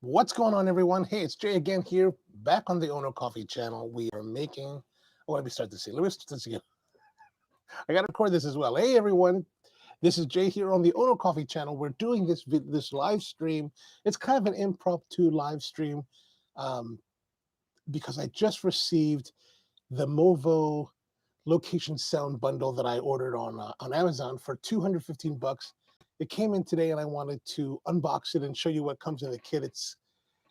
What's going on, everyone? Hey, it's Jay again here, back on the Ono Coffee channel. We are making. Oh, let me start this again. Let me start this again. I got to record this as well. Hey, everyone. This is Jay here on the Ono Coffee channel. We're doing this live stream. It's kind of an impromptu live stream um, because I just received the Movo location sound bundle that I ordered on Amazon for $215. It came in today, and I wanted to unbox it and show you what comes in the kit. It's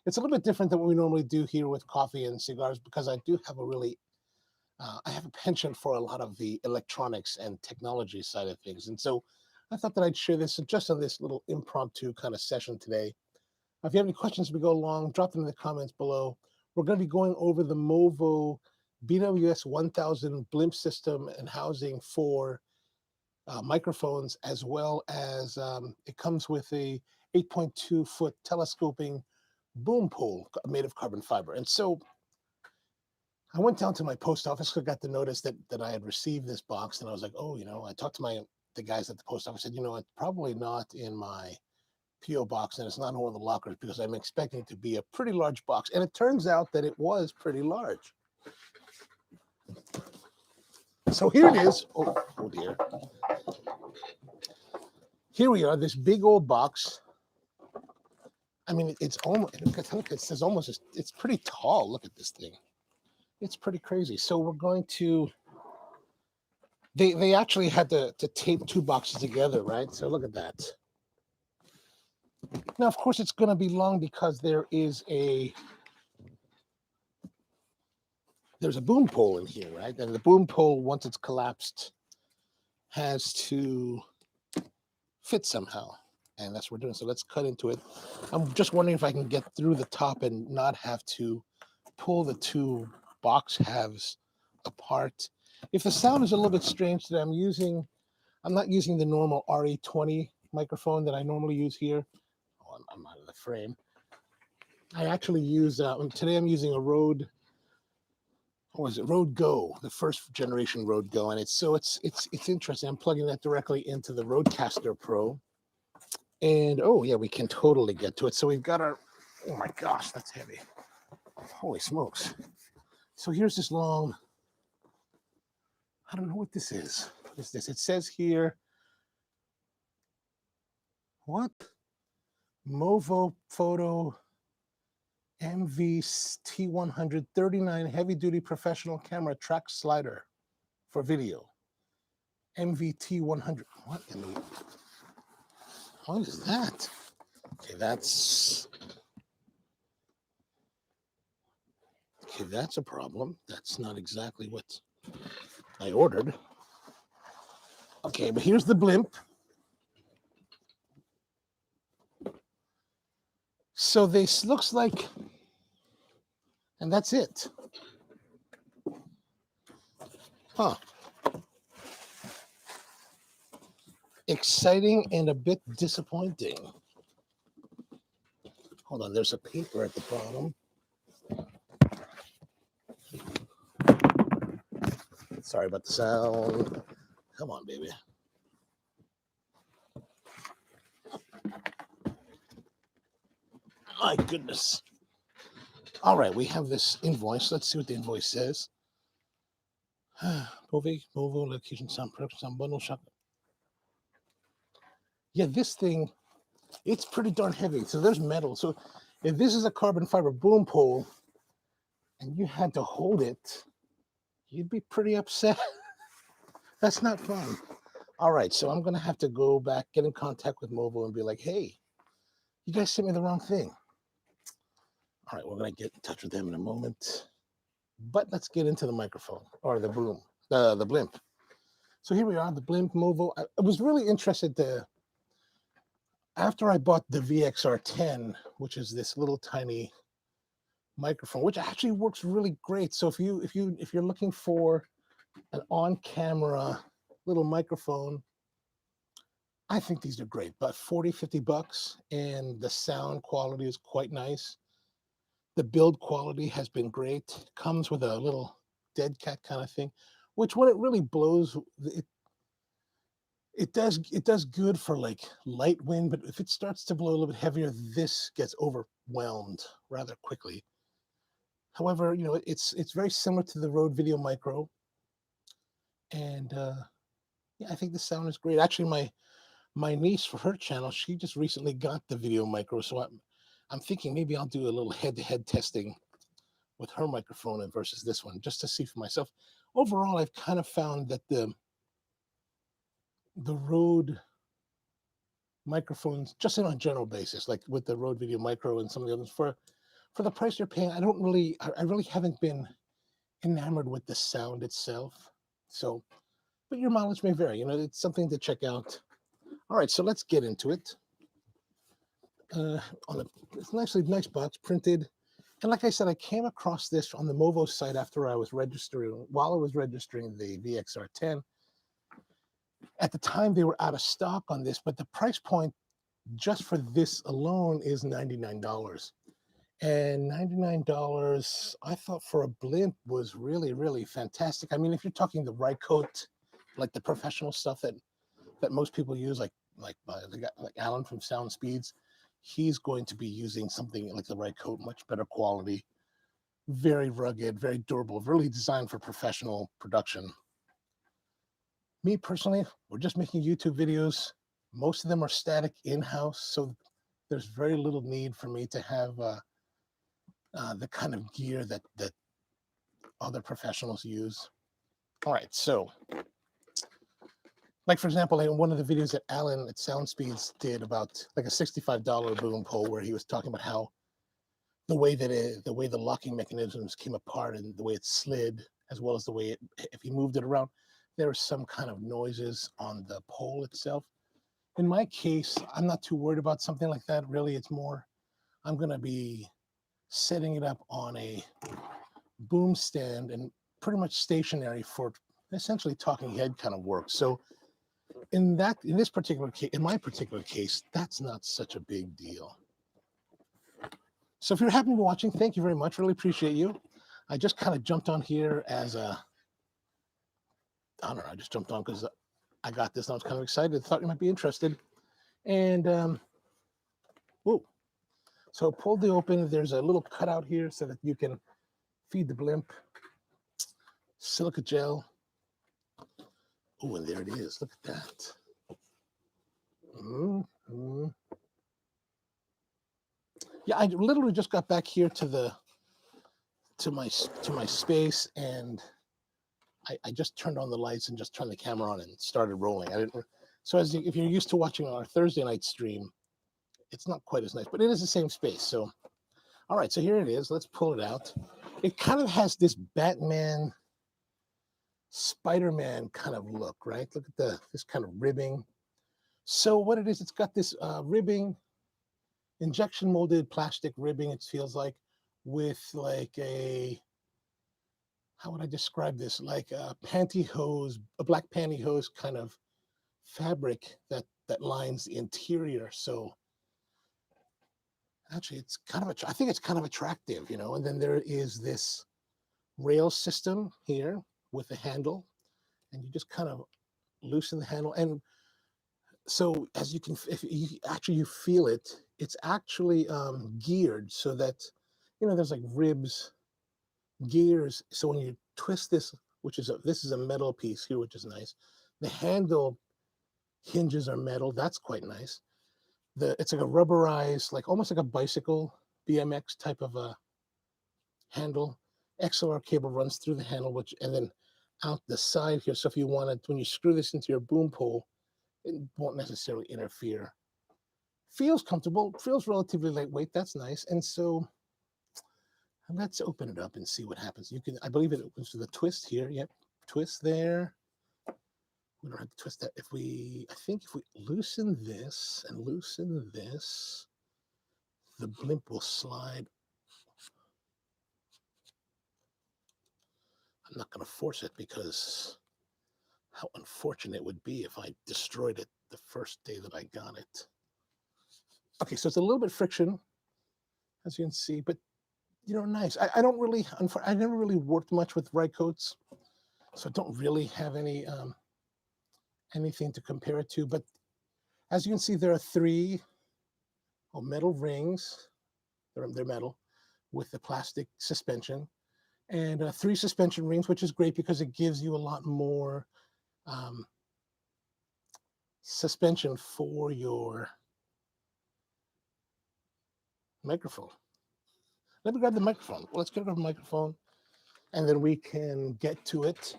a little bit different than what we normally do here with coffee and cigars because I do have I have a penchant for a lot of the electronics and technology side of things. And so I thought that I'd share this just on this little impromptu kind of session today. If you have any questions as we go along, drop them in the comments below. We're going to be going over the Movo BWS 1000 blimp system and housing for microphones, as well as it comes with a 8.2-foot telescoping boom pole made of carbon fiber. And so I went down to my post office. I got the notice that I had received this box, and I was like, oh, I talked to the guys at the post office. Said, it's probably not in my PO box, and it's not in one of the lockers because I'm expecting it to be a pretty large box. And it turns out that it was pretty large. So here it is. Oh dear. Here we are. This big old box. I mean, it's almost, look, it says almost, it's pretty tall. Look at this thing. It's pretty crazy. So we're going to, they actually had to tape two boxes together, right? So look at that. Now, of course, it's going to be long because there's a boom pole in here, right? And the boom pole, once it's collapsed, has to fit somehow. And that's what we're doing. So let's cut into it. I'm just wondering if I can get through the top and not have to pull the two box halves apart. If the sound is a little bit strange that I'm not using the normal RE20 microphone that I normally use here. Oh, I'm out of the frame. I actually use, today I'm using a Rode Go, the first generation Rode Go. And it's interesting. I'm plugging that directly into the Rodecaster Pro. And oh yeah, we can totally get to it. So we've got oh my gosh, that's heavy. Holy smokes. So here's this long, I don't know what this is. What is this? It says here, what? Movo Photo MV-T100 39 heavy duty professional camera track slider for video. MV-T100. What is that? Okay, that's a problem. That's not exactly what I ordered. Okay, but here's the blimp. So this looks like, and that's it. Huh. Exciting and a bit disappointing. Hold on, there's a paper at the bottom. Sorry about the sound. Come on, baby. My goodness. All right, we have this invoice. Let's see what the invoice says. Movo location sound production sound bundle shop. Yeah, this thing, it's pretty darn heavy. So there's metal. So if this is a carbon fiber boom pole and you had to hold it, you'd be pretty upset. That's not fun. All right, so I'm going to have to go back, get in contact with Movo and be like, hey, you guys sent me the wrong thing. All right, we're going to get in touch with them in a moment. But let's get into the microphone, or the boom, the blimp. So here we are, the blimp Movo. I was really interested after I bought the VXR10, which is this little tiny microphone, which actually works really great. So if you're looking for an on-camera little microphone, I think these are great. But $40-50, and the sound quality is quite nice. The build quality has been great. Comes with a little dead cat kind of thing, which when it really blows, it does good for like light wind, but if it starts to blow a little bit heavier, this gets whelmed rather quickly. However, it's very similar to the Rode Video Micro, and yeah, I think the sound is great. Actually, my niece, for her channel, she just recently got the Video Micro, so I'm thinking maybe I'll do a little head-to-head testing with her microphone and versus this one, just to see for myself. Overall, I've kind of found that the Rode microphones, just on a general basis, like with the Rode Video Micro and some of the others, for the price you're paying, I really haven't been enamored with the sound itself. So, but your mileage may vary. It's something to check out. All right, so let's get into it. On a It's nice box, printed. And like I said, I came across this on the Movo site after I was while I was registering the VXR10. At the time, they were out of stock on this, but the price point just for this alone is $99. And $99, I thought, for a blimp was really, really fantastic. I mean, if you're talking the right coat, like the professional stuff that most people use, like the guy, like Alan from Sound Speeds, he's going to be using something like the right coat, much better quality, very rugged, very durable, really designed for professional production. Me personally, we're just making YouTube videos. Most of them are static in-house, so there's very little need for me to have the kind of gear that other professionals use. All right, so like for example, in one of the videos that Alan at Sound Speeds did about like a $65 boom pole, where he was talking about how the way the locking mechanisms came apart and the way it slid, as well as the way if you moved it around, there was some kind of noises on the pole itself. In my case, I'm not too worried about something like that. Really, it's more I'm going to be setting it up on a boom stand and pretty much stationary for essentially talking head kind of work. So in my particular case, that's not such a big deal. So if you're happy watching, thank you very much. Really appreciate you. I just kind of jumped on here as I don't know, I just jumped on because I got this and I was kind of excited. Thought you might be interested. And whoa. So pulled the open. There's a little cutout here so that you can feed the blimp. Silica gel. Oh, and there it is. Look at that. Mm-hmm. Yeah, I literally just got back here to my space, and I just turned on the lights and just turned the camera on and started rolling. So if you're used to watching our Thursday night stream, it's not quite as nice, but it is the same space. So, all right, so here it is. Let's pull it out. It kind of has this Batman, Spider-Man kind of look, right? Look at this kind of ribbing. So what it is, it's got this ribbing, injection molded plastic ribbing, it feels like, with like how would I describe this? Like a black pantyhose kind of fabric that lines the interior. So actually, I think it's kind of attractive, And then there is this rail system here with a handle, and you just kind of loosen the handle. And so as you can, if you feel it, it's actually geared so that, there's like ribs, gears. So when you twist this, this is a metal piece here, which is nice. The handle hinges are metal. That's quite nice. It's like a rubberized, like almost like a bicycle BMX type of a handle. XLR cable runs through the handle, and then out the side here. So if you wanted, when you screw this into your boom pole, it won't necessarily interfere. Feels comfortable, feels relatively lightweight. That's nice. And so let's open it up and see what happens. I believe it opens with a twist here. Yep, twist there. We don't have to twist that. I think if we loosen this and loosen this, the blimp will slide. I'm not going to force it because how unfortunate it would be if I destroyed it the first day that I got it. Okay, so it's a little bit friction, as you can see, but nice. I never really worked much with rye coats, so I don't really have anything to compare it to. But as you can see, there are three metal rings. They're metal with the plastic suspension, and 3 suspension rings, which is great because it gives you a lot more suspension for your microphone. Let me grab the microphone. Let's get a microphone, and then we can get to it.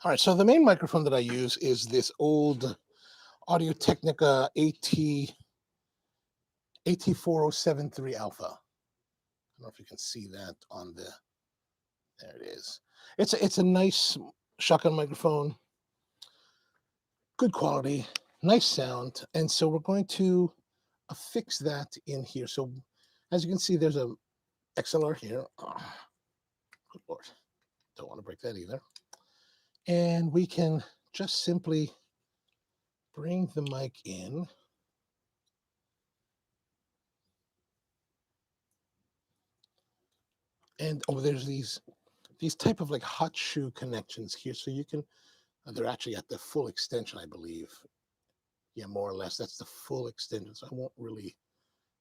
All right, so the main microphone that I use is this old Audio Technica AT4073 Alpha. I don't know if you can see that on the, there it is. It's a nice shotgun microphone, good quality, nice sound. And so we're going to affix that in here. So as you can see, there's a XLR here. Oh, good Lord, don't want to break that either. And we can just simply bring the mic in. And oh, there's these type of like hot shoe connections here. So you can, they're actually at the full extension, I believe. Yeah, more or less. That's the full extension. So I won't really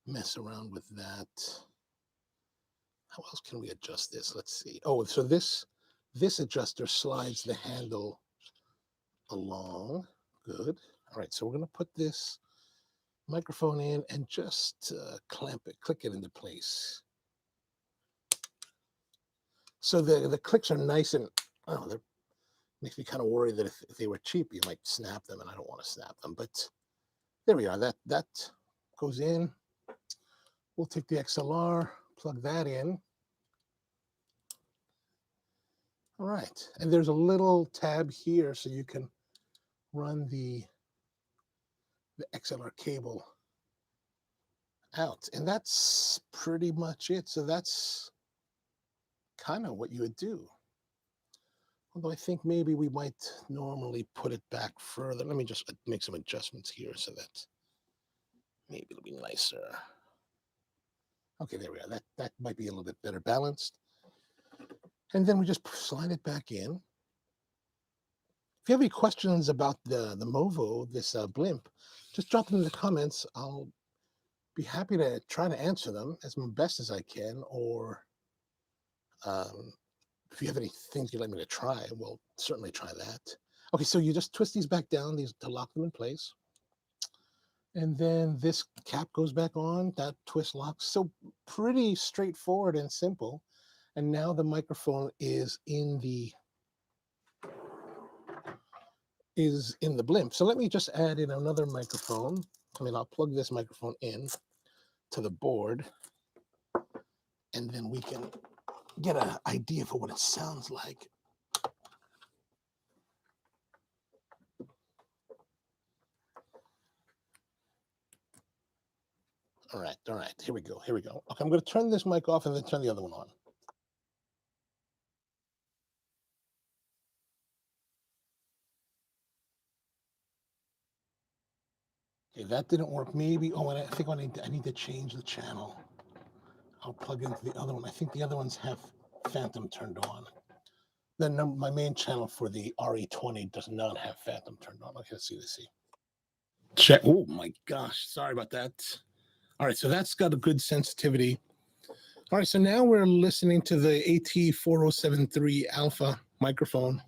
mess around with that. How else can we adjust this? Let's see. Oh, so this adjuster slides the handle along. Good. All right, so we're going to put this microphone in and just clamp it, click it into place. So the clicks are nice and, oh, they're, makes me kind of worry that if they were cheap, you might snap them, and I don't want to snap them. But there we are. That goes in. We'll take the XLR, plug that in. All right, and there's a little tab here so you can run the XLR cable out, and that's pretty much it. So that's kind of what you would do. Although I think maybe we might normally put it back further. Let me just make some adjustments here so that maybe it'll be nicer. Okay, there we are. That might be a little bit better balanced. And then we just slide it back in. If you have any questions about the Movo, this blimp, just drop them in the comments. I'll be happy to try to answer them as best as I can. Or if you have any things you'd like me to try, we'll certainly try that. Okay, so you just twist these back down, these to lock them in place. And then this cap goes back on, that twist locks. So pretty straightforward and simple. And now the microphone is in the blimp. So let me just add in another microphone. I mean, I'll plug this microphone in to the board, and then we can get an idea for what it sounds like. All right, here we go. Okay, I'm going to turn this mic off and then turn the other one on. Okay, that didn't work. Maybe, oh, and I think I need to change the channel. I'll plug into the other one. I think the other ones have Phantom turned on. Then my main channel for the RE20 does not have Phantom turned on. Okay, let's see. Check. Oh my gosh, sorry about that. All right, so that's got a good sensitivity. All right, so now we're listening to the AT4073 Alpha microphone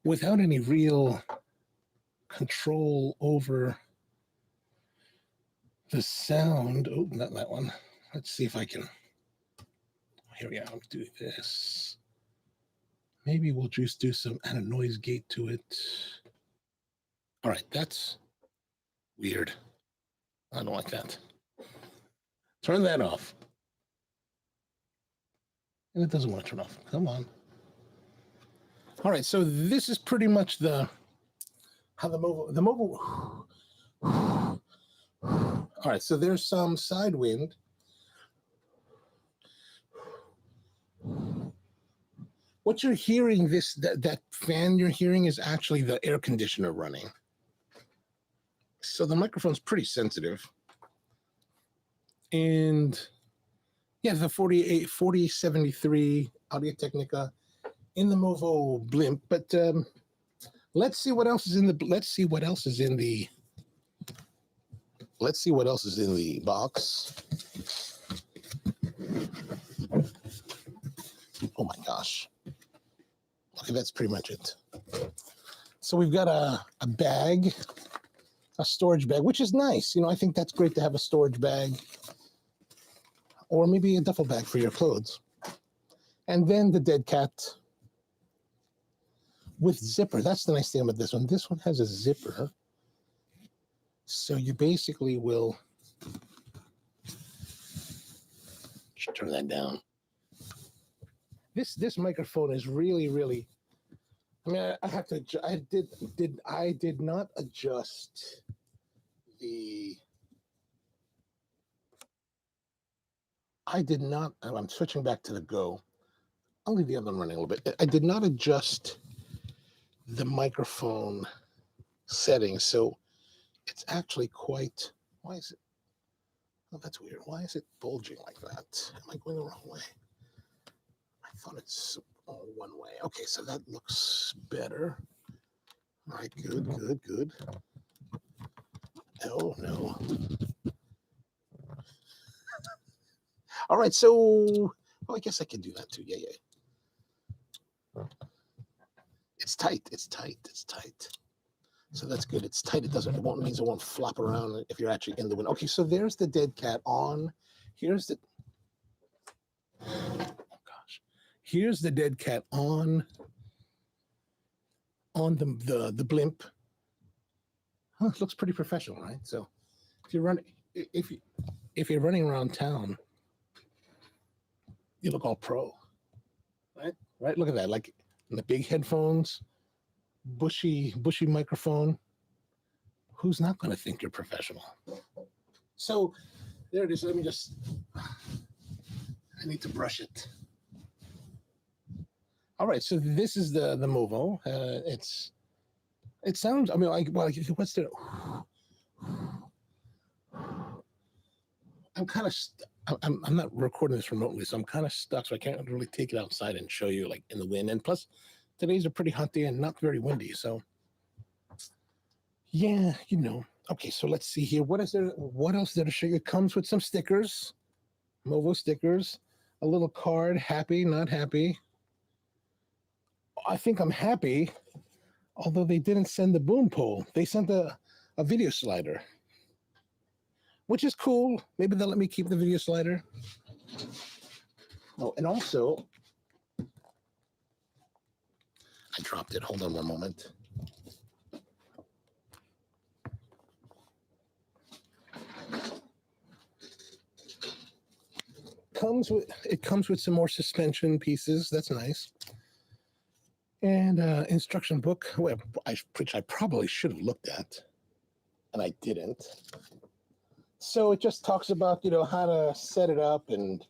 without any real control over the sound. Oh, not that one. Let's see if I can. Here we are. I'll do this. Maybe we'll just do some, add a noise gate to it. All right, that's weird. I don't like that. Turn that off. And it doesn't want to turn off. Come on. All right, so this is pretty much how the Movo. All right, so there's some side wind. What you're hearing, that fan you're hearing is actually the air conditioner running. So the microphone's pretty sensitive. And yeah, the 4073 Audio Technica Movo blimp. But let's see what else is in the. Let's see what else is in the. Let's see what else is in the box. Oh my gosh. Okay, that's pretty much it. So we've got a bag, a storage bag, which is nice. You know, I think that's great to have a storage bag or maybe a duffel bag for your clothes. And then the dead cat with zipper. That's the nice thing about this one. This one has a zipper. So you basically will turn that down. This microphone is really. I mean, I have to. I did not adjust the. I did not. I'm switching back to the Go. I'll leave the other one running a little bit. I did not adjust the microphone settings, so it's actually quite. Why is it? Oh, that's weird. Why is it bulging like that? Am I going the wrong way? I thought it's one way. Okay, so that looks better. All right, good. Oh, no. All right, so, well, I guess I can do that too. Yeah. It's tight. So that's good. It's tight. It won't flop around if you're actually in the wind. Okay, so there's the dead cat on. Here's the dead cat on the blimp. Oh, it looks pretty professional, right? So if you're running around town, you look all pro, right? Right? Look at that, like the big headphones, bushy microphone. Who's not going to think you're professional? So there it is. I need to brush it. All right, so this is the Movo. It sounds. I mean, what's the? I'm kind of. I'm not recording this remotely, so I'm kind of stuck. So I can't really take it outside and show you like in the wind. And plus, today's a pretty hot day and not very windy. So, yeah, you know. Okay, so let's see here. What else there to show you? It comes with some stickers, Movo stickers, a little card. Happy, not happy. I think I'm happy, although they didn't send the boom pole. They sent a video slider, which is cool. Maybe they'll let me keep the video slider. Oh, and also, I dropped it. Hold on one moment. It comes with some more suspension pieces. That's nice. And instruction book, which I probably should have looked at, and I didn't. So it just talks about, how to set it up, and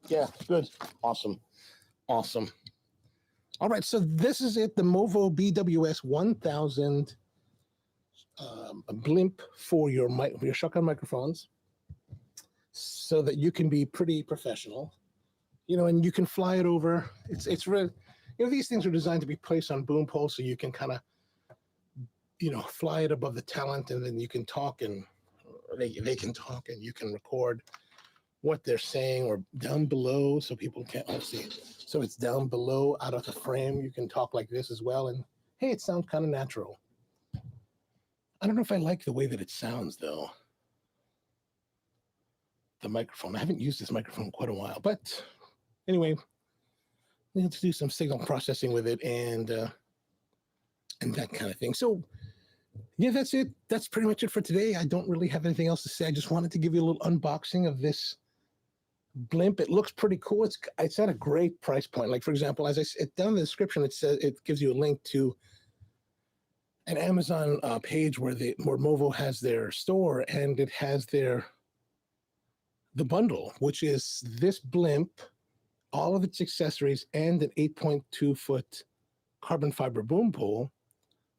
yeah, good, awesome. All right, so this is it, the Movo BWS 1000 blimp for your shotgun microphones, so that you can be pretty professional. And you can fly it over. It's really, these things are designed to be placed on boom poles, so you can kind of, fly it above the talent, and then you can talk, and they can talk, and you can record what they're saying, or down below, so people can't see. So it's down below, out of the frame. You can talk like this as well, and hey, it sounds kind of natural. I don't know if I like the way that it sounds, though. The microphone. I haven't used this microphone in quite a while, but anyway, we have to do some signal processing with it and that kind of thing. So yeah, that's it. That's pretty much it for today. I don't really have anything else to say. I just wanted to give you a little unboxing of this blimp. It looks pretty cool. It's at a great price point. Like, for example, as I said down in the description, it gives you a link to an Amazon page where Movo has their store, and it has the bundle, which is this blimp, all of its accessories, and an 8.2 foot carbon fiber boom pole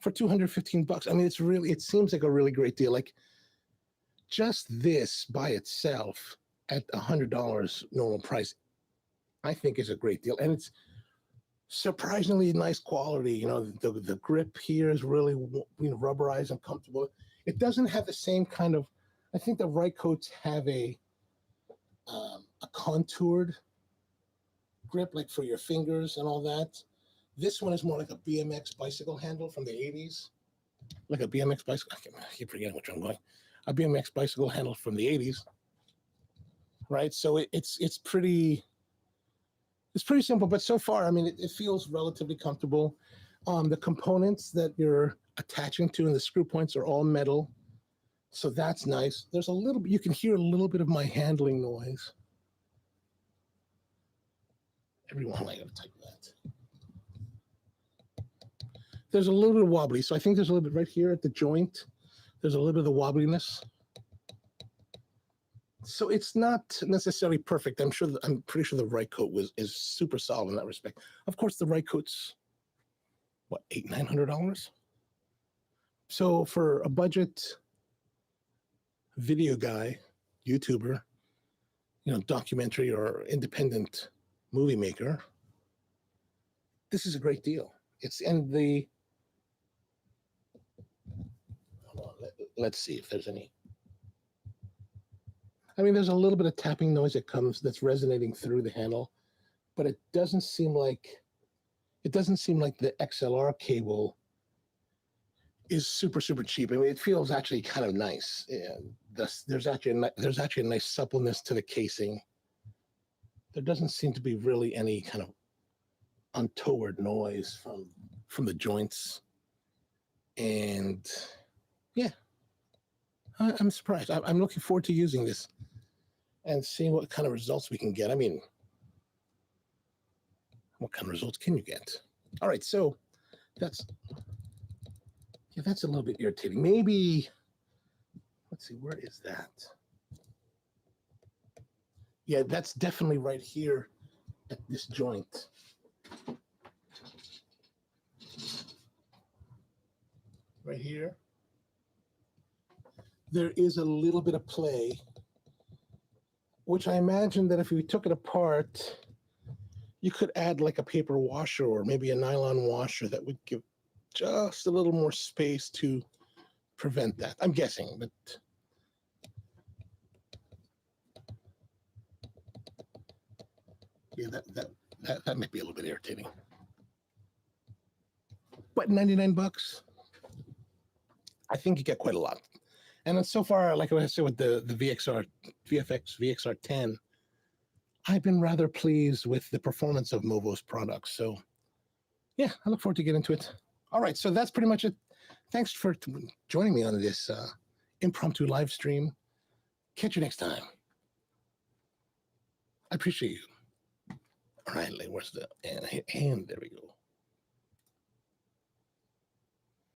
for $215. I mean, it seems like a really great deal. Like, just this by itself at $100 normal price I think is a great deal, and it's surprisingly nice quality. You know, the grip here is really, you know, rubberized and comfortable. It doesn't have the same kind of. I think the right coats have a contoured grip, like for your fingers and all that. This one is more like a BMX bicycle handle from the 80s, like a BMX bicycle. I keep forgetting which I'm going. A BMX bicycle handle from the 80s, right? So it's pretty simple, but so far, I mean, it feels relatively comfortable. The components that you're attaching to and the screw points are all metal, so that's nice. There's a little bit, you can hear a little bit of my handling noise. Everyone, I gotta type that. There's a little bit of wobbly, so I think there's a little bit right here at the joint. There's a little bit of the wobbliness. So it's not necessarily perfect. I'm pretty sure the right coat is super solid in that respect. Of course, the right coat's what, $800-900. So for a budget video guy, YouTuber, you know, documentary or independent movie maker, this is a great deal. It's and the hold on, let's see if there's any. I mean, there's a little bit of tapping noise that's resonating through the handle, but it doesn't seem like the XLR cable is super cheap. I mean, it feels actually kind of nice. And there's actually a nice suppleness to the casing. There doesn't seem to be really any kind of untoward noise from the joints, and yeah, I'm surprised. I'm looking forward to using this and seeing what kind of results we can get. I mean, what kind of results can you get? All right, so that's a little bit irritating. Maybe, let's see, where is that? Yeah, that's definitely right here at this joint. Right here. There is a little bit of play, which I imagine that if we took it apart, you could add like a paper washer or maybe a nylon washer that would give just a little more space to prevent that. I'm guessing, but yeah, that might be a little bit irritating. But $99, I think you get quite a lot. And so far, like I said with the VFX 10, I've been rather pleased with the performance of Movo's products. So yeah, I look forward to getting into it. All right, so that's pretty much it. Thanks for joining me on this impromptu live stream. Catch you next time. I appreciate you. All right, where's the and there we go.